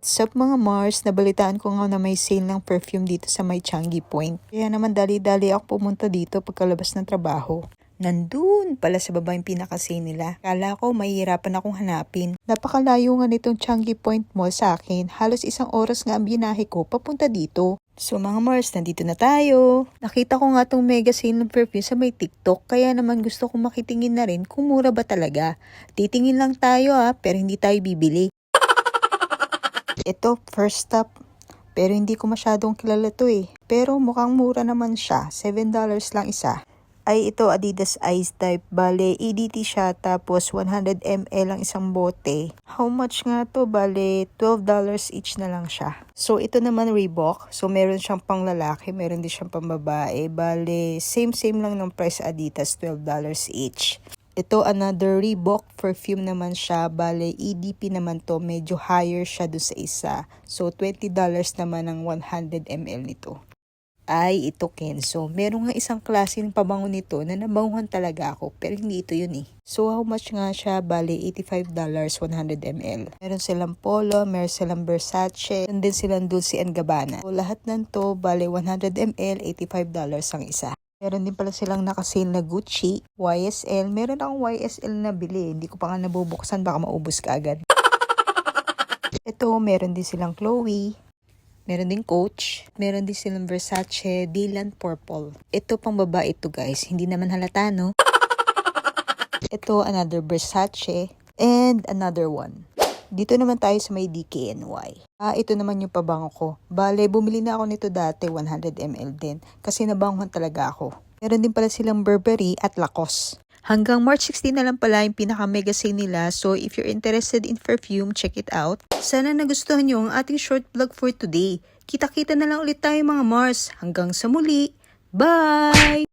Sup mga Mars, nabalitaan ko nga na may sale ng perfume dito sa may Changi Point. Kaya naman dali-dali ako pumunta dito pagkalabas ng trabaho. Nandun pala sa baba yung pinaka-sale nila. Kala ko mahihirapan akong hanapin. Napakalayo nga nitong Changi Point Mall sa akin. Halos 1 oras nga ang binahe ko papunta dito. So mga Mars, nandito na tayo. Nakita ko nga tong mega sale ng perfume sa may TikTok. Kaya naman gusto kong makitingin na rin kung mura ba talaga. Titingin lang tayo pero hindi tayo bibili. Ito, first stop. Pero hindi ko masyadong kilala to Pero mukhang mura naman siya. $7 lang isa. Ay ito, Adidas Ice Type. Bale, EDT siya. Tapos 100 ml ang isang bote. How much nga to? Bale, $12 each na lang siya. So ito naman Reebok. So meron siyang pang lalaki. Meron din siyang pang babae. Bale, same lang ng price Adidas. $12 each. Ito, another Reebok perfume naman siya. Bale, EDP naman to. Medyo higher siya doon sa isa. So, $20 naman ang 100 ml nito. Ay, ito Kenzo. Meron nga isang klase ng pabango nito na nabanguhan talaga ako. Pero hindi ito yun So, how much nga siya? Bale, $85, 100 ml. Meron silang Polo, meron silang Versace, and din silang Dolce & Gabbana. So, lahat ng to, bale, 100 ml, $85 ang isa. Meron din pala silang nakasale na Gucci, YSL. Meron akong YSL na bili. Hindi ko pa nga nabubuksan. Baka maubos ka agad. Ito, meron din silang Chloe. Meron din Coach. Meron din silang Versace, Dylan Purple. Ito pang babae ito guys. Hindi naman halata no? Ito, another Versace. And another one. Dito naman tayo sa may DKNY. Ito naman yung pabango ko. Bale, bumili na ako nito dati, 100 ml din. Kasi nabanguhan talaga ako. Meron din pala silang Burberry at Lacoste. Hanggang March 16 na lang pala yung pinaka-mega sale nila. So, if you're interested in perfume, check it out. Sana nagustuhan nyo ang ating short vlog for today. Kita-kita na lang ulit tayo mga Mars. Hanggang sa muli. Bye!